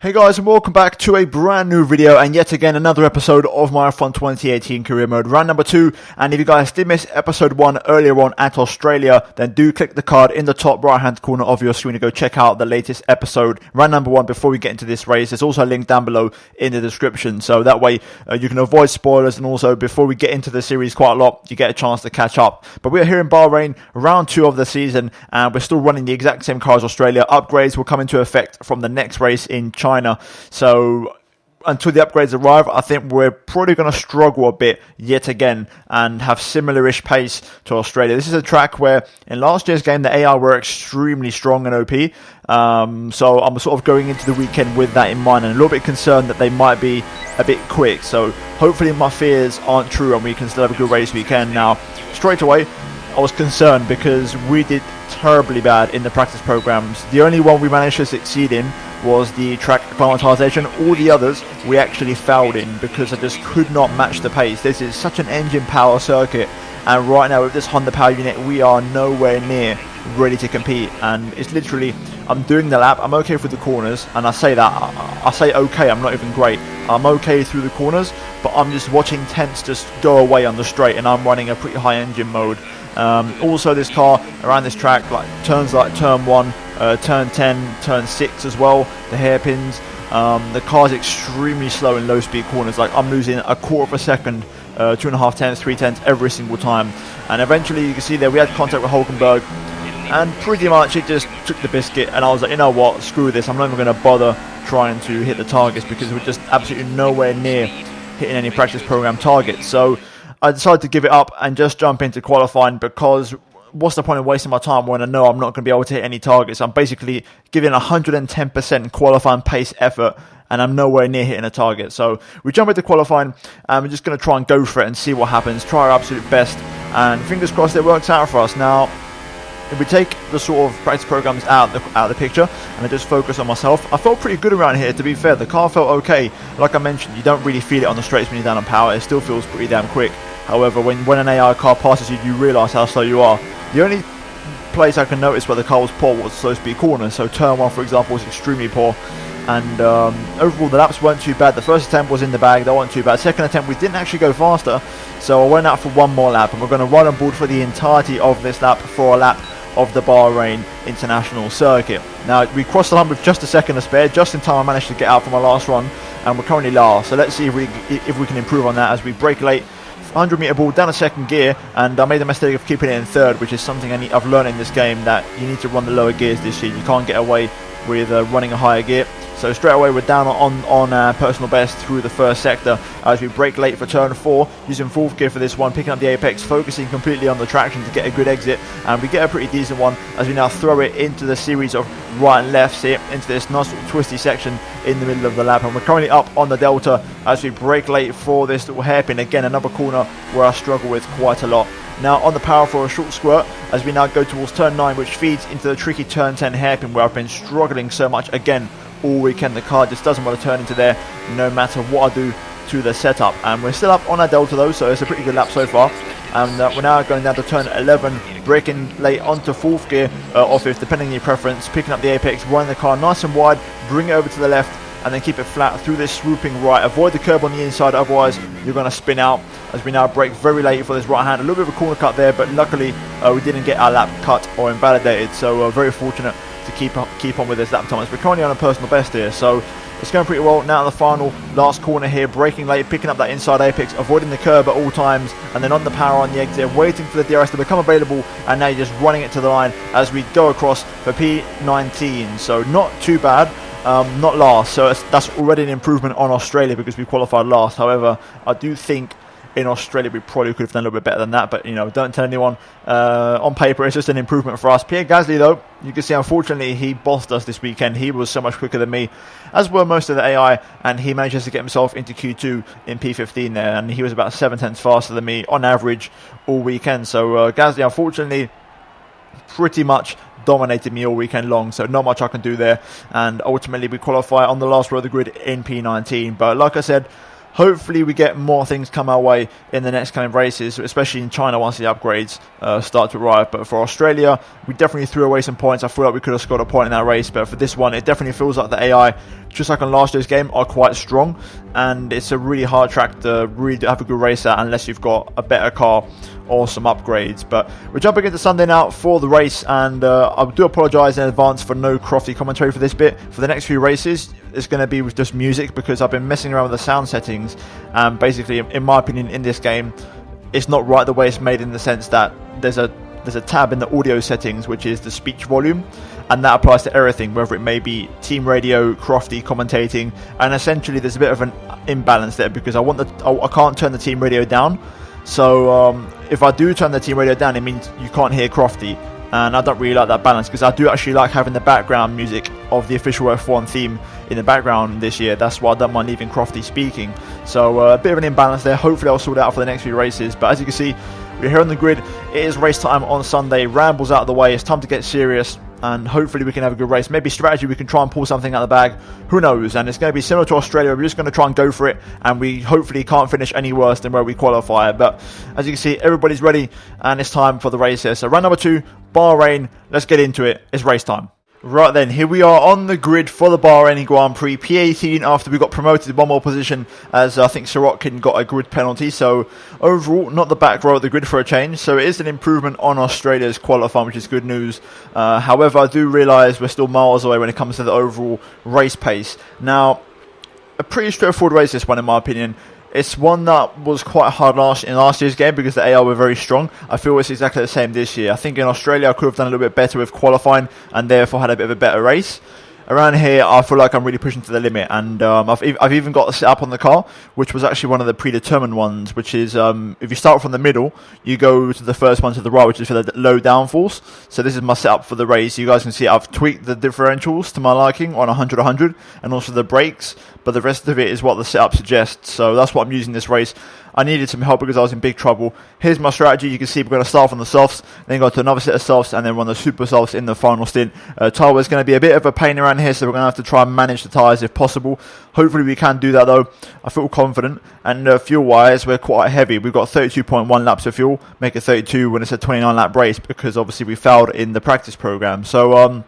Hey guys, and welcome back to a brand new video and yet again another episode of my F1 2018 career mode round number 2. And if you guys did miss episode 1 earlier on at Australia, then do click the card in the top right hand corner of your screen to go check out the latest episode, round number 1, before we get into this race. There's also a link down below in the description, so that way you can avoid spoilers, and also before we get into the series quite a lot, you get a chance to catch up. But we're here in Bahrain, round 2 of the season, and we're still running the exact same car as Australia. Upgrades will come into effect from the next race in China. So until the upgrades arrive, I think we're probably going to struggle a bit yet again and have similar-ish pace to Australia. This is a track where in last year's game the AI were extremely strong and OP. So I'm sort of going into the weekend with that in mind and a little bit concerned that they might be a bit quick. So hopefully my fears aren't true and we can still have a good race weekend. Now, straight away, I was concerned because we did terribly bad in the practice programs. The only one we managed to succeed in was the track acclimatization. All the others we actually failed in because I just could not match the pace. This is such an engine power circuit, and right now with this Honda power unit we are nowhere near ready to compete. And it's literally, I'm doing the lap, I'm okay through the corners, and I say okay, I'm not even great. I'm okay through the corners, but I'm just watching tenths just go away on the straight, and I'm running a pretty high engine mode. Also this car around this track, turns like turn 1, turn 10, turn 6 as well, the hairpins. The car's extremely slow in low speed corners. Like, I'm losing a quarter of a second, 2.5 tenths, 3 tenths every single time. And eventually you can see there we had contact with Hulkenberg, and pretty much it just took the biscuit, and I was like, you know what, screw this, I'm not even going to bother trying to hit the targets because we're just absolutely nowhere near hitting any practice program targets. So I decided to give it up and just jump into qualifying, because what's the point of wasting my time when I know I'm not going to be able to hit any targets? I'm basically giving 110% qualifying pace effort and I'm nowhere near hitting a target. So we jump into qualifying and we're just going to try and go for it and see what happens, try our absolute best, and fingers crossed it works out for us. Now, if we take the sort of practice programs out of the picture and I just focus on myself, I felt pretty good around here, to be fair. The car felt okay. Like I mentioned, you don't really feel it on the straights when you're down on power. It still feels pretty damn quick. However, when an AI car passes you, you realise how slow you are. The only place I can notice where the car was poor was slow speed corners. So turn 1, for example, was extremely poor. And overall the laps weren't too bad. The first attempt was in the bag, that wasn't too bad. Second attempt we didn't actually go faster, so I went out for one more lap, and we're going to run on board for the entirety of this lap for a lap of the Bahrain International Circuit. Now, we crossed the line with just a second to spare. Just in time I managed to get out for my last run, and we're currently last. So let's see if we can improve on that as we brake late. 100 meter ball down a second gear, and I made the mistake of keeping it in third, which is something I've learned in this game, that you need to run the lower gears this year. You can't get away with running a higher gear. So straight away we're down on personal best through the first sector as we brake late for turn 4, using fourth gear for this one, picking up the apex, focusing completely on the traction to get a good exit, and we get a pretty decent one as we now throw it into the series of right and lefts here, into this nice little twisty section in the middle of the lap. And we're currently up on the delta as we brake late for this little hairpin. Again, another corner where I struggle with quite a lot. Now on the power for a short squirt as we now go towards turn 9, which feeds into the tricky turn 10 hairpin where I've been struggling so much again all weekend. The car just doesn't want to turn into there no matter what I do to the setup. And we're still up on our delta though, so it's a pretty good lap so far. And we're now going down to turn 11, braking late onto fourth gear or fifth, depending on your preference, picking up the apex, running the car nice and wide, bring it over to the left, and then keep it flat through this swooping right. Avoid the curb on the inside, otherwise you're going to spin out, as we now brake very late for this right hand. A little bit of a corner cut there, but luckily we didn't get our lap cut or invalidated, so very fortunate to keep on with this lap time. We're currently on a personal best here, so it's going pretty well. Now in the final last corner here, braking late, picking up that inside apex, avoiding the curb at all times, and then on the power on the exit, waiting for the DRS to become available, and now you're just running it to the line as we go across for P19. So not too bad. Not last, so that's already an improvement on Australia because we qualified last. However, I do think in Australia we probably could have done a little bit better than that, but you know, don't tell anyone. On paper it's just an improvement for us. Pierre Gasly though, you can see unfortunately he bossed us this weekend. He was so much quicker than me, as were most of the AI, and he manages to get himself into Q2 in P15 there, and he was about 7 tenths faster than me on average all weekend. So Gasly unfortunately pretty much dominated me all weekend long, so not much I can do there, and ultimately we qualify on the last row of the grid in P19. But like I said, hopefully we get more things come our way in the next coming races, especially in China once the upgrades start to arrive. But for Australia, we definitely threw away some points. I feel like we could have scored a point in that race, but for this one, it definitely feels like the AI, just like on last year's game, are quite strong, and it's a really hard track to really have a good race at unless you've got a better car or some upgrades. But we're jumping into Sunday now for the race, and I do apologise in advance for no Crofty commentary for this bit. For the next few races, it's going to be with just music because I've been messing around with the sound settings, and basically, in my opinion, in this game, it's not right the way it's made, in the sense that there's a tab in the audio settings which is the speech volume, and that applies to everything, whether it may be team radio, Crofty commentating, and essentially there's a bit of an imbalance there because I can't turn the team radio down. So if I do turn the team radio down, it means you can't hear Crofty, and I don't really like that balance because I do actually like having the background music of the official F1 theme in the background this year. That's why I don't mind leaving Crofty speaking. So a bit of an imbalance there. Hopefully I'll sort it out for the next few races. But as you can see, we're here on the grid. It is race time on Sunday. Rambles out of the way. It's time to get serious, and hopefully we can have a good race. Maybe strategy, we can try and pull something out of the bag. Who knows? And it's going to be similar to Australia. We're just going to try and go for it, and we hopefully can't finish any worse than where we qualify. But as you can see, everybody's ready, and it's time for the race here. So round number 2, Bahrain. Let's get into it. It's race time. Right then, here we are on the grid for the Bahrain Grand Prix P18 after we got promoted one more position, as I think Sirotkin got a grid penalty. So overall, not the back row of the grid for a change. So it is an improvement on Australia's qualifying, which is good news. However, I do realise we're still miles away when it comes to the overall race pace. Now, a pretty straightforward race this one, in my opinion. It's one that was quite hard in last year's game because the AI were very strong. I feel it's exactly the same this year. I think in Australia I could have done a little bit better with qualifying and therefore had a bit of a better race. Around here, I feel like I'm really pushing to the limit, and I've even got the setup on the car, which was actually one of the predetermined ones, which is if you start from the middle, you go to the first one to the right, which is for the low downforce. So this is my setup for the race. You guys can see I've tweaked the differentials to my liking on 100, and also the brakes, but the rest of it is what the setup suggests. So that's what I'm using this race. I needed some help because I was in big trouble. Here's my strategy. You can see we're going to start from the softs, then go to another set of softs, and then run the super softs in the final stint. Tyre is going to be a bit of a pain around here, so we're going to have to try and manage the tyres if possible. Hopefully we can do that though. I feel confident. And fuel-wise, we're quite heavy. We've got 32.1 laps of fuel, make it 32 when it's a 29 lap race because obviously we failed in the practice program. So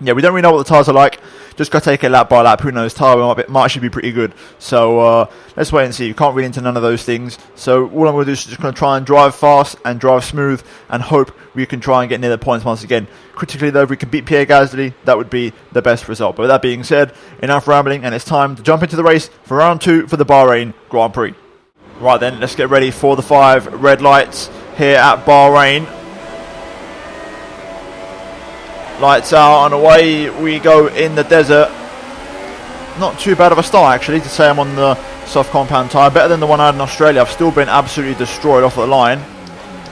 yeah, we don't really know what the tyres are like. Just got to take it lap by lap. Who knows? Tyre might actually be pretty good. So let's wait and see. You can't read into none of those things. So all I'm going to do is just going to try and drive fast and drive smooth and hope we can try and get near the points once again. Critically though, if we can beat Pierre Gasly, that would be the best result. But with that being said, enough rambling, and it's time to jump into the race for round 2 for the Bahrain Grand Prix. Right then, let's get ready for the 5 red lights here at Bahrain. Lights out and away we go in the desert. Not too bad of a start actually to say I'm on the soft compound tyre. Better than the one I had in Australia. I've still been absolutely destroyed off the line,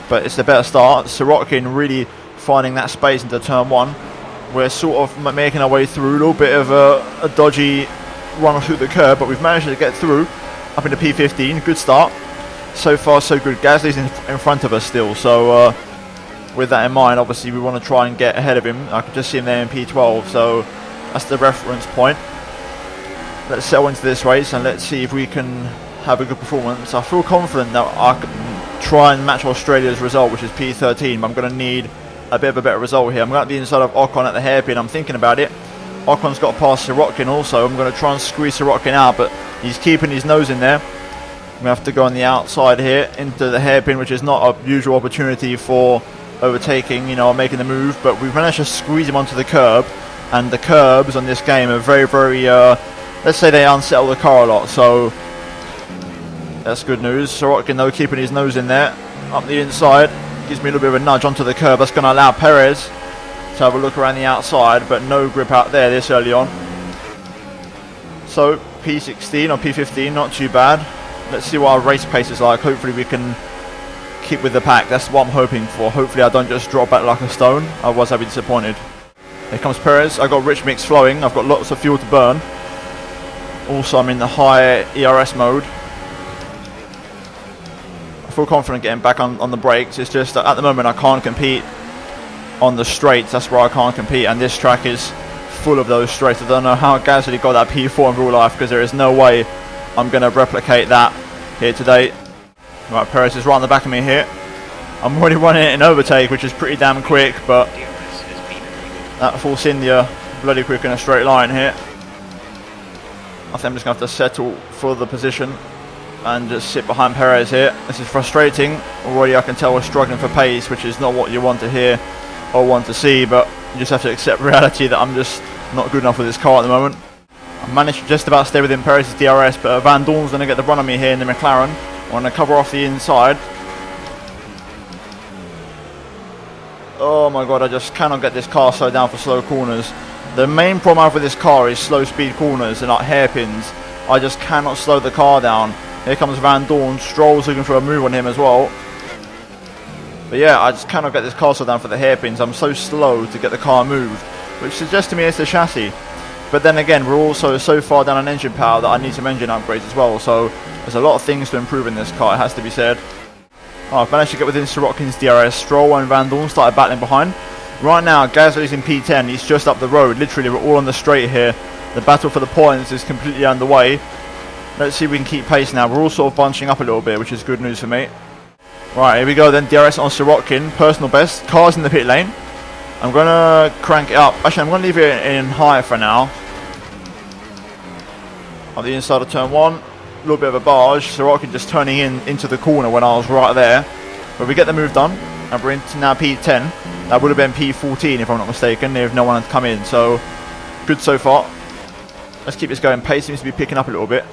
but it's a better start. Sirotkin really finding that space into turn 1. We're sort of making our way through. A little bit of a dodgy run through the curb, but we've managed to get through up into P15. Good start. So far so good. Gasly's in front of us still, so with that in mind, obviously we want to try and get ahead of him. I can just see him there in P12, so that's the reference point. Let's settle into this race and let's see if we can have a good performance. I feel confident that I can try and match Australia's result, which is P13, but I'm going to need a bit of a better result here. I'm going to be inside of Ocon at the hairpin. I'm thinking about it. Ocon's got to pass Sirotkin also. I'm going to try and squeeze Sirotkin out, but he's keeping his nose in there. I'm going to have to go on the outside here into the hairpin, which is not a usual opportunity for overtaking, you know, making the move, but we've managed to squeeze him onto the curb, and the curbs on this game are very, very, let's say they unsettle the car a lot, so that's good news. Sirotkin though keeping his nose in there, up the inside, gives me a little bit of a nudge onto the curb. That's going to allow Perez to have a look around the outside, but no grip out there this early on. So P16 or P15, not too bad. Let's see what our race pace is like. Hopefully we can keep with the pack. That's what I'm hoping for. Hopefully I don't just drop back like a stone, otherwise I'd be disappointed. Here comes Perez. I've got rich mix flowing. I've got lots of fuel to burn. Also I'm in the high ERS mode. I feel confident getting back on the brakes. It's just that at the moment I can't compete on the straights. That's where I can't compete, and this track is full of those straights. I don't know how Gasly got that P4 in real life, because there is no way I'm going to replicate that here today. Right, Perez is right on the back of me here. I'm already running it in overtake, which is pretty damn quick, but that Force India bloody quick in a straight line here. I think I'm just going to have to settle for the position and just sit behind Perez here. This is frustrating. Already I can tell we're struggling for pace, which is not what you want to hear or want to see, but you just have to accept reality that I'm just not good enough with this car at the moment. I managed to just about stay within Perez's DRS, but Van Dorn's going to get the run on me here in the McLaren. I'm going to cover off the inside. Oh my god, I just cannot get this car slowed down for slow corners. The main problem I have with this car is slow speed corners and like hairpins. I just cannot slow the car down. Here comes Van Dorn. Stroll's looking for a move on him as well. But yeah, I just cannot get this car slowed down for the hairpins. I'm so slow to get the car moved, which suggests to me it's the chassis. But then again, we're also so far down on engine power that I need some engine upgrades as well. So there's a lot of things to improve in this car, it has to be said. Oh, I've managed to get within Sirotkin's DRS. Stroll and Van Dorn started battling behind. Right now, Gasly's in P10. He's just up the road. Literally, we're all on the straight here. The battle for the points is completely underway. Let's see if we can keep pace now. We're all sort of bunching up a little bit, which is good news for me. Right, here we go then. DRS on Sirotkin. Personal best. Car's in the pit lane. I'm going to crank it up. Actually, I'm going to leave it in high for now. On the inside of turn 1. A little bit of a barge. Sirotkin just turning into the corner when I was right there. But we get the move done. And we're into now P10. That would have been P14 if I'm not mistaken, if no one had come in. So, good so far. Let's keep this going. Pace seems to be picking up a little bit.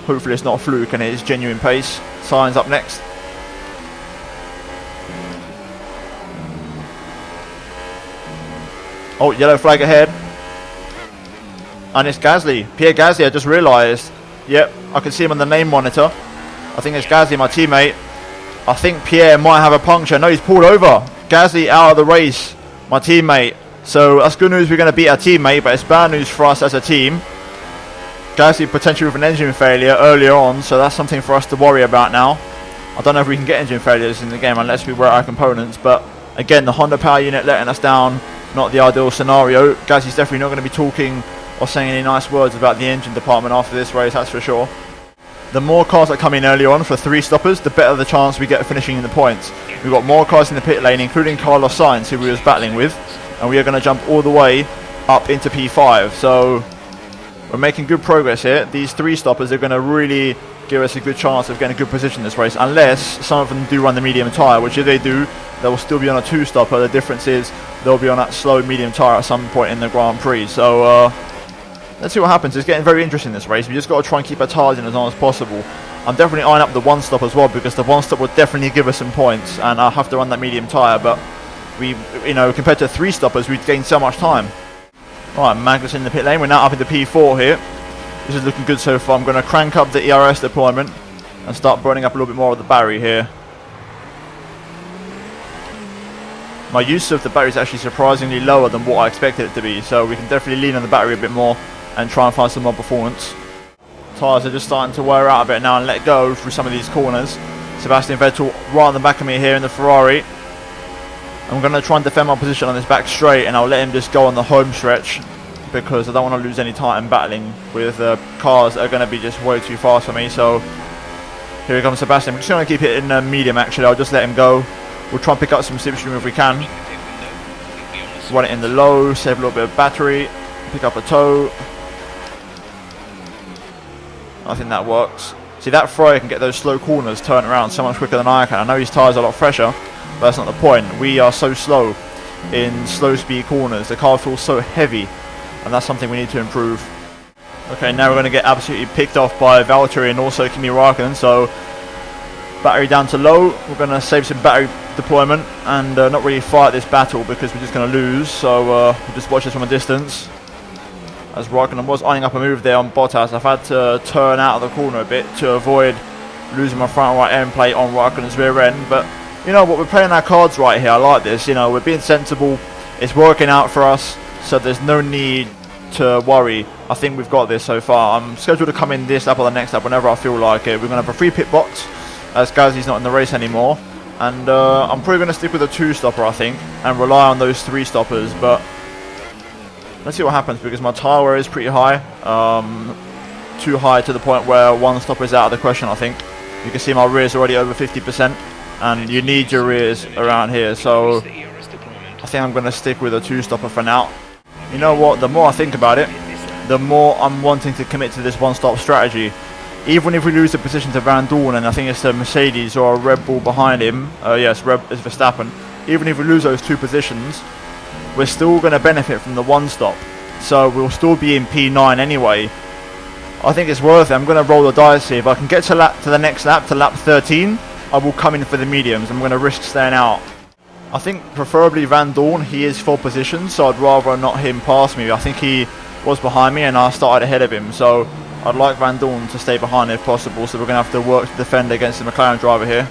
Hopefully it's not a fluke and it is genuine pace. Signs up next. Oh, yellow flag ahead. And it's Gasly. Pierre Gasly, I just realised. Yep, I can see him on the name monitor. I think it's Gasly, my teammate. I think Pierre might have a puncture. No, he's pulled over. Gasly out of the race, my teammate. So that's good news, we're going to beat our teammate, but it's bad news for us as a team. Gasly potentially with an engine failure earlier on, so that's something for us to worry about now. I don't know if we can get engine failures in the game unless we wear our components, but again, the Honda power unit letting us down, not the ideal scenario. Gasly's definitely not going to be talking or saying any nice words about the engine department after this race, that's for sure. The more cars that come in early on for 3 stoppers, the better the chance we get of finishing in the points. We've got more cars in the pit lane, including Carlos Sainz, who we was battling with, and we are going to jump all the way up into P5. So we're making good progress here. These 3 stoppers are going to really give us a good chance of getting a good position in this race, unless some of them do run the medium tyre, which if they do, they will still be on a 2-stopper. The difference is they'll be on that slow medium tyre at some point in the Grand Prix. So let's see what happens. It's getting very interesting this race. We just got to try and keep our tyres in as long as possible. I'm definitely eyeing up the 1-stop as well, because the 1-stop will definitely give us some points, and I'll have to run that medium tyre, but we, you know, compared to 3-stoppers, we'd gain so much time. Right, Magnus in the pit lane. We're now up into P4 here. This is looking good so far. I'm going to crank up the ERS deployment and start burning up a little bit more of the battery here. My use of the battery is actually surprisingly lower than what I expected it to be, so we can definitely lean on the battery a bit more and try and find some more performance. Tyres are just starting to wear out a bit now and let go through some of these corners. Sebastian Vettel right on the back of me here in the Ferrari. I'm going to try and defend my position on this back straight, and I'll let him just go on the home stretch, because I don't want to lose any time battling with cars that are going to be just way too fast for me. So here comes Sebastian. I'm just going to keep it in medium actually. I'll just let him go. We'll try and pick up some slipstream if we can. Run it in the low, save a little bit of battery, pick up a toe. I think that works. See, that Ferrari can get those slow corners turned around so much quicker than I can. I know his tyres are a lot fresher, but that's not the point. We are so slow in slow speed corners. The car feels so heavy, and that's something we need to improve. Okay, now we're going to get absolutely picked off by Valtteri and also Kimi Räikkönen. So battery down to low. We're going to save some battery deployment and not really fight this battle, because we're just going to lose. So we'll just watch this from a distance. As Räikkönen was eyeing up a move there on Bottas, I've had to turn out of the corner a bit to avoid losing my front right end plate on Räikkönen's rear end. But you know what, we're playing our cards right here. I like this. You know, we're being sensible. It's working out for us, so there's no need to worry. I think we've got this so far. I'm scheduled to come in this lap or the next lap whenever I feel like it. We're going to have a free pit box as Gasly's not in the race anymore, and I'm probably going to stick with a 2-stopper, I think, and rely on those 3-stoppers. But let's see what happens, because my tyre wear is pretty high. too high to the point where one stop is out of the question, I think. You can see my rear's already over 50%, and you need your rears around here, so I think I'm going to stick with a 2-stopper for now. You know what, the more I think about it, the more I'm wanting to commit to this one-stop strategy. Even if we lose the position to Van Dorn, and I think it's a Mercedes or a Red Bull behind him, yes, it's Verstappen, even if we lose those 2 positions, we're still going to benefit from the one-stop. So we'll still be in P9 anyway. I think it's worth it. I'm going to roll the dice here. If I can get to the next lap, to lap 13, I will come in for the mediums. I'm going to risk staying out. I think preferably Van Dorn, he is 4 positions, so I'd rather not him pass me. I think he was behind me and I started ahead of him, so I'd like Van Dorn to stay behind if possible, so we're going to have to work to defend against the McLaren driver here.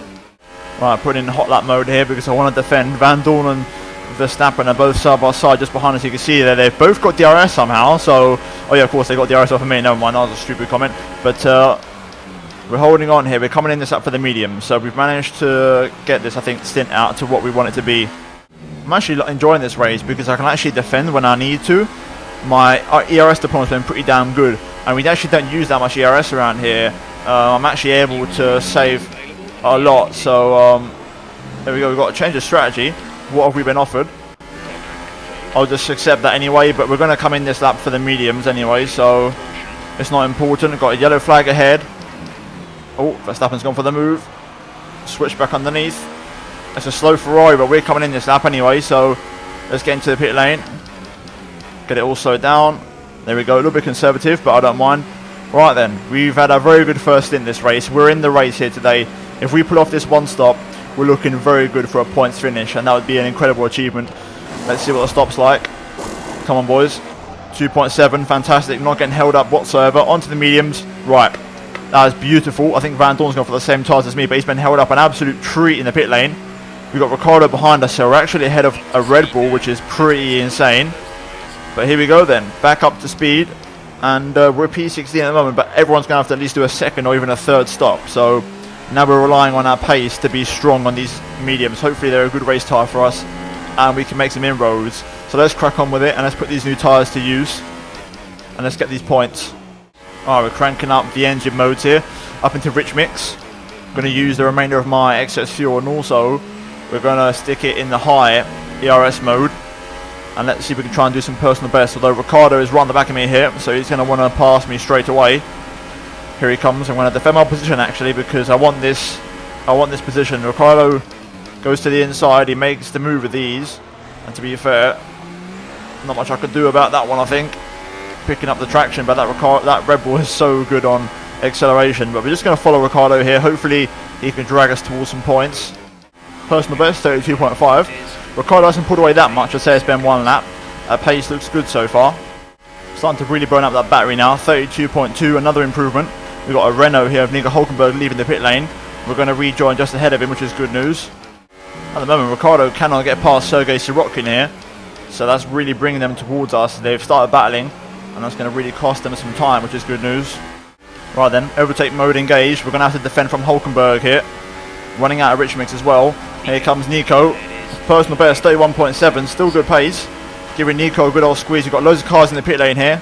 Right, putting in hot lap mode here because I want to defend. Van Dorn and Verstappen are both side by side just behind us. You can see there they've both got DRS somehow, so oh yeah, of course they got DRS off of me, never mind, that was a stupid comment, but we're holding on here. We're coming in this up for the medium, so we've managed to get this, I think, stint out to what we want it to be. I'm actually enjoying this race because I can actually defend when I need to. My ERS deployment's been pretty damn good, and we actually don't use that much ERS around here. I'm actually able to save a lot, so there we go. We've got to change the strategy. What have we been offered? I'll just accept that anyway, but we're going to come in this lap for the mediums anyway, so it's not important. Got a yellow flag ahead. Oh, Verstappen's gone for the move. Switch back underneath. It's a slow Ferrari, but we're coming in this lap anyway, so let's get into the pit lane. Get it all slowed down. There we go, a little bit conservative, but I don't mind. Right then, we've had a very good first stint in this race. We're in the race here today. If we pull off this one stop, we're looking very good for a points finish, and that would be an incredible achievement. Let's see what the stop's like. Come on, boys. 2.7, fantastic. Not getting held up whatsoever. Onto the mediums. Right. That is beautiful. I think Van Dorn's gone for the same tires as me, but he's been held up an absolute treat in the pit lane. We've got Ricciardo behind us, so we're actually ahead of a Red Bull, which is pretty insane. But here we go then. Back up to speed. And we're P16 at the moment, but everyone's going to have to at least do a second or even a third stop. So now we're relying on our pace to be strong on these mediums. Hopefully they're a good race tyre for us and we can make some inroads. So let's crack on with it and let's put these new tyres to use. And let's get these points. Alright, we're cranking up the engine modes here. Up into rich mix. I'm going to use the remainder of my excess fuel, and also we're going to stick it in the high ERS mode. And let's see if we can try and do some personal best. Although Ricciardo is right on the back of me here, so he's going to want to pass me straight away. Here he comes. I'm going to defend my position actually because I want this position. Ricciardo goes to the inside. He makes the move with these, and to be fair, not much I could do about that one. I think picking up the traction, but that Red Bull is so good on acceleration. But we're just going to follow Ricciardo here. Hopefully he can drag us towards some points. Personal best 32.5. Ricciardo hasn't pulled away that much. I'd say it's been one lap. Pace looks good so far. Starting to really burn up that battery now. 32.2, another improvement. We've got a Renault here of Nico Hülkenberg leaving the pit lane. We're going to rejoin just ahead of him, which is good news. At the moment, Ricciardo cannot get past Sergei Sirotkin here. So that's really bringing them towards us. They've started battling, and that's going to really cost them some time, which is good news. Right then, overtake mode engaged. We're going to have to defend from Hülkenberg here. Running out of rich mix as well. Here comes Nico. Personal best 31.7, still good pace. Giving Nico a good old squeeze. We've got loads of cars in the pit lane here.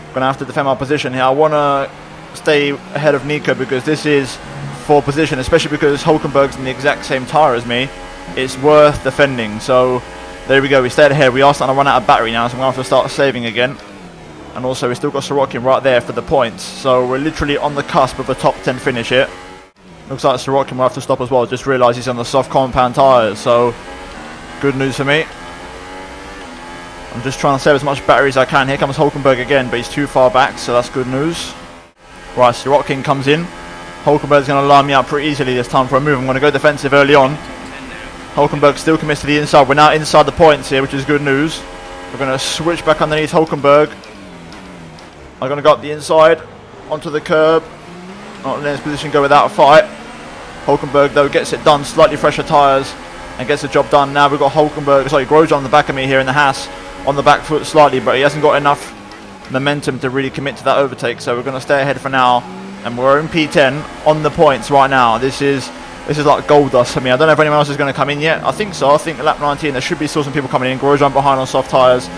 Going to have to defend my position here. I want to stay ahead of Nico because this is for position, especially because Hülkenberg's in the exact same tyre as me. It's worth defending. So there we go, we stayed ahead. We are starting to run out of battery now, so I'm going to have to start saving again. And also we've still got Sirotkin right there for the points. So we're literally on the cusp of a top 10 finish here. Looks like Sirotkin will have to stop as well. Just realised he's on the soft compound tyres, so good news for me. I'm just trying to save as much battery as I can. Here comes Hülkenberg again, but he's too far back, so that's good news. Right, Sirotkin comes in. Hülkenberg's going to line me up pretty easily this time for a move. I'm going to go defensive early on. Hülkenberg still commits to the inside. We're now inside the points here, which is good news. We're going to switch back underneath Hülkenberg. I'm going to go up the inside onto the curb. Not letting his position go without a fight. Hülkenberg though gets it done. Slightly fresher tyres and gets the job done. Now we've got Grosjean on the back of me here in the Haas. On the back foot slightly, but he hasn't got enough momentum to really commit to that overtake, so we're going to stay ahead for now, and we're in P10 on the points right now. This is like gold dust for me. I don't know if anyone else is going to come in yet. I think so. I think lap 19 there should be still some people coming in. Grosjean behind on soft tyres.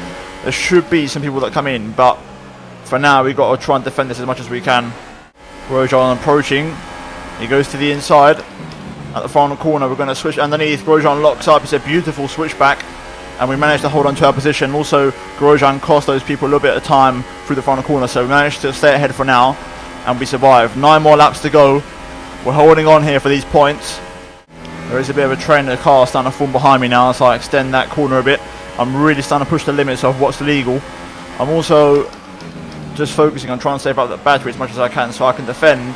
There should be some people that come in, but for now we've got to try and defend this as much as we can. Grosjean approaching. He goes to the inside. At the final corner, we're going to switch underneath. Grosjean locks up. It's a beautiful switchback, and we managed to hold on to our position. Also, Grosjean cost those people a little bit of time through the final corner, so we managed to stay ahead for now, and we survived. 9 more laps to go. We're holding on here for these points. There is a bit of a train of the car starting to form behind me now, so I extend that corner a bit. I'm really starting to push the limits of what's legal. I'm also just focusing on trying to save up the battery as much as I can so I can defend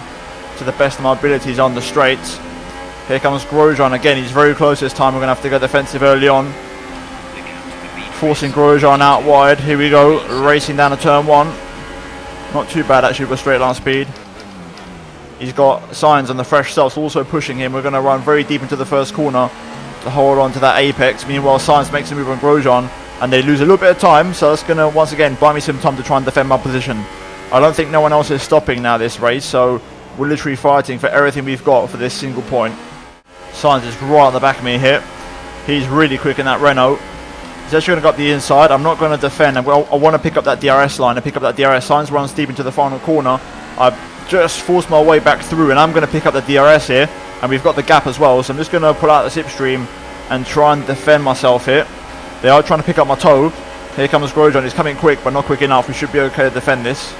to the best of my abilities on the straights. Here comes Grosjean again. He's very close this time. We're going to have to go defensive early on. Forcing Grosjean out wide. Here we go. Racing down to turn 1. Not too bad actually with straight line speed. He's got signs on the fresh softs also pushing him. We're going to run very deep into the first corner to hold on to that apex. Meanwhile, Sainz makes a move on Grosjean, and they lose a little bit of time. So that's going to once again buy me some time to try and defend my position. I don't think no one else is stopping now this race. So we're literally fighting for everything we've got for this single point. Sainz is right on the back of me here. He's really quick in that Renault. He's actually going to go up the inside. I'm not going to defend. I want to pick up that DRS line and pick up that DRS. Sainz runs deep into the final corner. I've just forced my way back through, and I'm going to pick up the DRS here. And we've got the gap as well. So I'm just going to pull out the slipstream and try and defend myself here. They are trying to pick up my toe. Here comes Grosjean. He's coming quick, but not quick enough. We should be okay to defend this.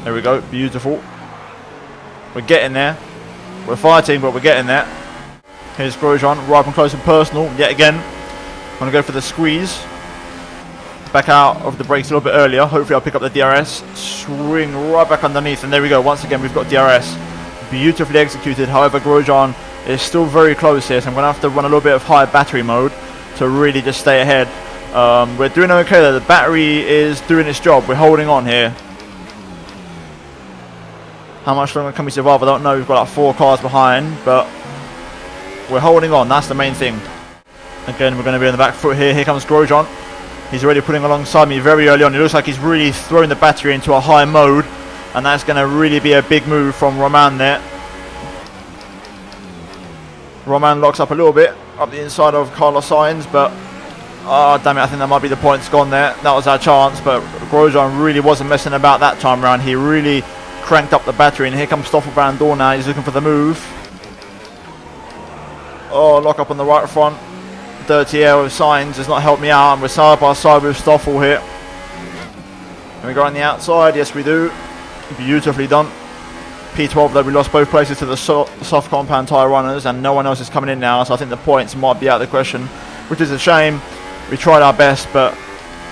There we go. Beautiful. We're getting there. We're fighting, but we're getting there. Here's Grosjean, right up and close and personal, yet again. I'm going to go for the squeeze. Back out of the brakes a little bit earlier. Hopefully I'll pick up the DRS. Swing right back underneath, and there we go. Once again, we've got DRS. Beautifully executed. However, Grosjean is still very close here, so I'm going to have to run a little bit of high battery mode to really just stay ahead. We're doing okay though. The battery is doing its job. We're holding on here. How much longer can we survive? I don't know. We've got like 4 cars behind, but we're holding on. That's the main thing. Again, we're going to be on the back foot here. Here comes Grosjean. He's already putting alongside me very early on. It looks like he's really throwing the battery into a high mode, and that's going to really be a big move from Romain there. Romain locks up a little bit up the inside of Carlos Sainz, but oh damn it, I think that might be the points gone there. That was our chance, but Grosjean really wasn't messing about that time around. He really cranked up the battery, and here comes Stoffel Van Dorn now. He's looking for the move. Oh, lock up on the right front. Dirty air with Sainz has not helped me out, and we're side by side with Stoffel here. And we go on the outside. Yes, we do. Beautifully done. P12 though, we lost both places to the soft compound tyre runners, and no one else is coming in now, so I think the points might be out of the question, which is a shame. We tried our best, but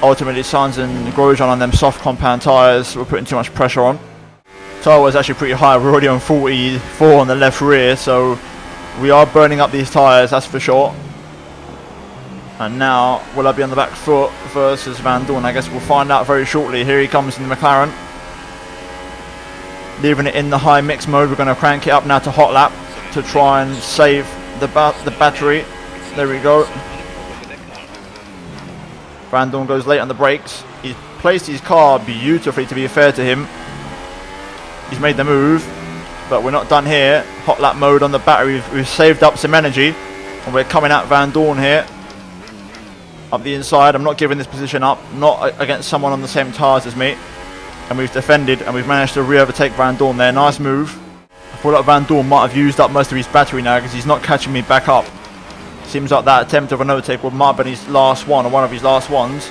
ultimately Sainz and Grosjean on them soft compound tyres were putting too much pressure on. Tyre was actually pretty high. We're already on 44 on the left rear, so we are burning up these tyres, that's for sure. And now, will I be on the back foot versus Van Dorn? I guess we'll find out very shortly. Here he comes in the McLaren. Leaving it in the high mix mode. We're going to crank it up now to hot lap to try and save the battery. There we go. Van Dorn goes late on the brakes. He's placed his car beautifully, to be fair to him. He's made the move, but we're not done here. Hot lap mode on the battery. We've saved up some energy, and we're coming at Van Dorn here. Up the inside. I'm not giving this position up. Not against someone on the same tyres as me. And we've defended, and we've managed to re-overtake Van Dorn there. Nice move. I feel like Van Dorn might have used up most of his battery now, because he's not catching me back up. Seems like that attempt of an overtake might have been his last one, or one of his last ones.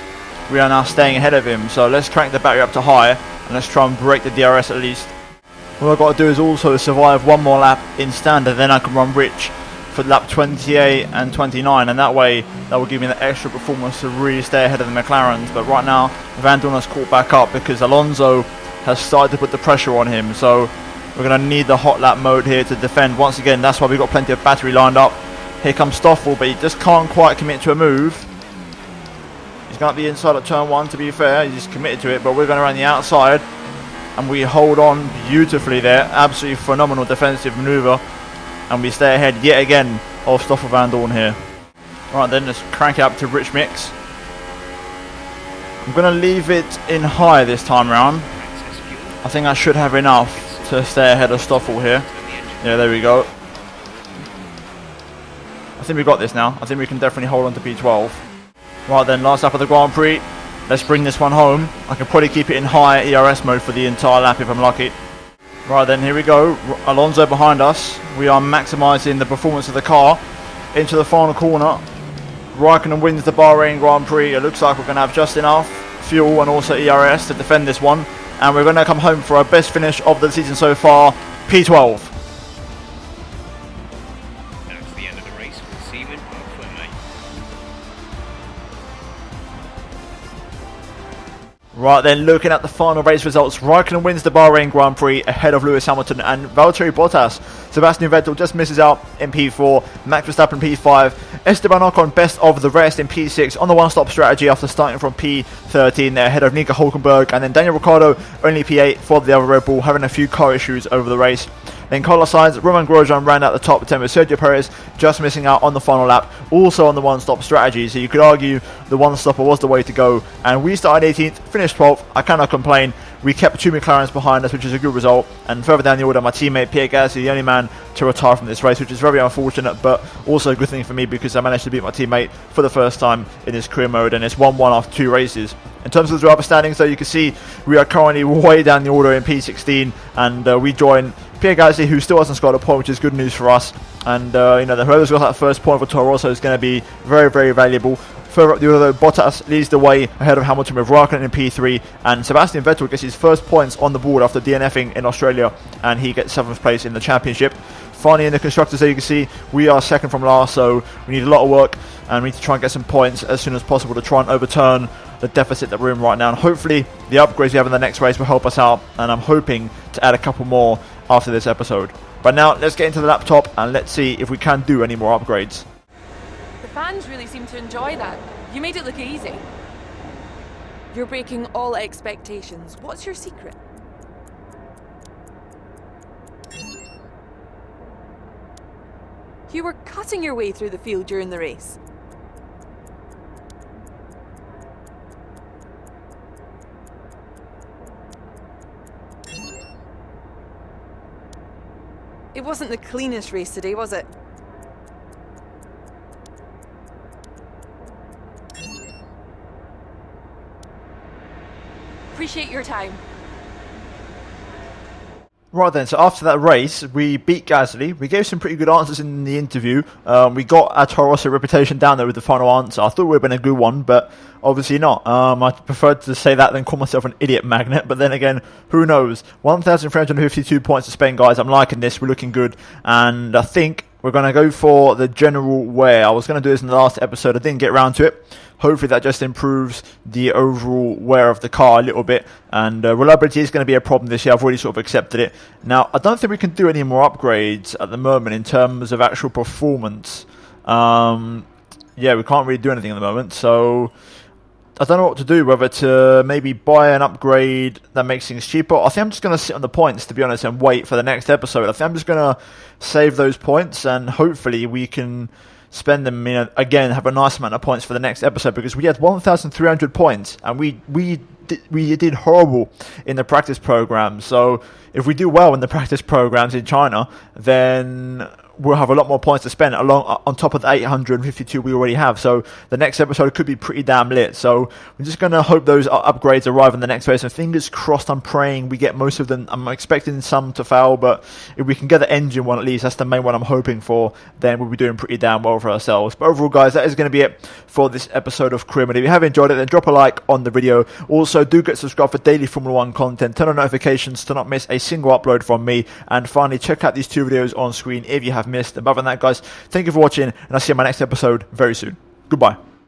We are now staying ahead of him, so let's crank the battery up to high, and let's try and break the DRS at least. What I've got to do is also survive one more lap in standard, then I can run rich for lap 28 and 29, and that way that will give me the extra performance to really stay ahead of the McLarens. But right now Van Dorn has caught back up because Alonso has started to put the pressure on him, so we're going to need the hot lap mode here to defend once again. That's why we've got plenty of battery lined up. Here comes Stoffel, but he just can't quite commit to a move. He's going up the inside of turn 1, to be fair. He's committed to it, but we're going around the outside, and we hold on beautifully there. Absolutely phenomenal defensive manoeuvre, and we stay ahead yet again of Stoffel Van Dorn here. Alright then, let's crank it up to rich mix. I'm going to leave it in high this time round. I think I should have enough to stay ahead of Stoffel here. Yeah, there we go. I think we got this now. I think we can definitely hold on to P12. Right then, last lap of the Grand Prix. Let's bring this one home. I can probably keep it in high ERS mode for the entire lap if I'm lucky. Right then, here we go. Alonso behind us. We are maximising the performance of the car. Into the final corner. Raikkonen wins the Bahrain Grand Prix. It looks like we're going to have just enough fuel and also ERS to defend this one. And we're going to come home for our best finish of the season so far, P12. That's the end of the race. We'll see you in Pitlane, mate. Right then, looking at the final race results, Raikkonen wins the Bahrain Grand Prix ahead of Lewis Hamilton and Valtteri Bottas. Sebastian Vettel just misses out in P4, Max Verstappen P5, Esteban Ocon best of the rest in P6 on the one-stop strategy after starting from P13 there ahead of Nico Hulkenberg, and then Daniel Ricciardo only P8 for the other Red Bull, having a few car issues over the race. Then Carlos Sainz, Romain Grosjean ran out the top 10 with Sergio Perez just missing out on the final lap, also on the one-stop strategy, so you could argue the one-stopper was the way to go. And we started 18th, finished 12th, I cannot complain. We kept 2 McLarens behind us, which is a good result. And further down the order, my teammate Pierre Gasly, the only man to retire from this race, which is very unfortunate, but also a good thing for me because I managed to beat my teammate for the first time in this career mode, and it's 1-1 after 2 races. In terms of the driver standings, though, you can see we are currently way down the order in P16, and we join Pierre Gasly, who still hasn't scored a point, which is good news for us. And whoever's got that first point for Toro Rosso is going to be very, very valuable. Further up the order, Bottas leads the way ahead of Hamilton with Raikkonen in P3, and Sebastian Vettel gets his first points on the board after DNFing in Australia, and he gets 7th place in the championship. Finally, in the constructors, there you can see we are second from last, so we need a lot of work, and we need to try and get some points as soon as possible to try and overturn the deficit that we're in right now. And hopefully, the upgrades we have in the next race will help us out, and I'm hoping to add a couple more after this episode. But now, let's get into the laptop, and let's see if we can do any more upgrades. The fans really seem to enjoy that. You made it look easy. You're breaking all expectations. What's your secret? You were cutting your way through the field during the race. It wasn't the cleanest race today, was it? Appreciate your time. Right then, so after that race, we beat Gasly. We gave some pretty good answers in the interview. We got our Toro Rosso reputation down there with the final answer. I thought it would have been a good one, but obviously not. I preferred to say that than call myself an idiot magnet, but then again, who knows? 1,352 points to spend, guys. I'm liking this. We're looking good, and I think we're going to go for the general wear. I was going to do this in the last episode. I didn't get around to it. Hopefully that just improves the overall wear of the car a little bit. And reliability is going to be a problem this year. I've already sort of accepted it. Now, I don't think we can do any more upgrades at the moment in terms of actual performance. Yeah, we can't really do anything at the moment. So I don't know what to do, whether to maybe buy an upgrade that makes things cheaper. I think I'm just going to sit on the points, to be honest, and wait for the next episode. I think I'm just going to save those points, and hopefully we can spend them, again, have a nice amount of points for the next episode, because we had 1,300 points, and we did horrible in the practice program. So if we do well in the practice programs in China, then we'll have a lot more points to spend on top of the 852 we already have. So the next episode could be pretty damn lit. So we're just going to hope those upgrades arrive in the next race. And fingers crossed, I'm praying we get most of them. I'm expecting some to fail, but if we can get the engine one at least, that's the main one I'm hoping for, then we'll be doing pretty damn well for ourselves. But overall, guys, that is going to be it for this episode of Career Mode. If you have enjoyed it, then drop a like on the video. Also, do get subscribed for daily Formula 1 content. Turn on notifications to not miss a single upload from me. And finally, check out these 2 videos on screen if you have missed. And other than that, guys, thank you for watching, and I'll see you in my next episode very soon. Goodbye.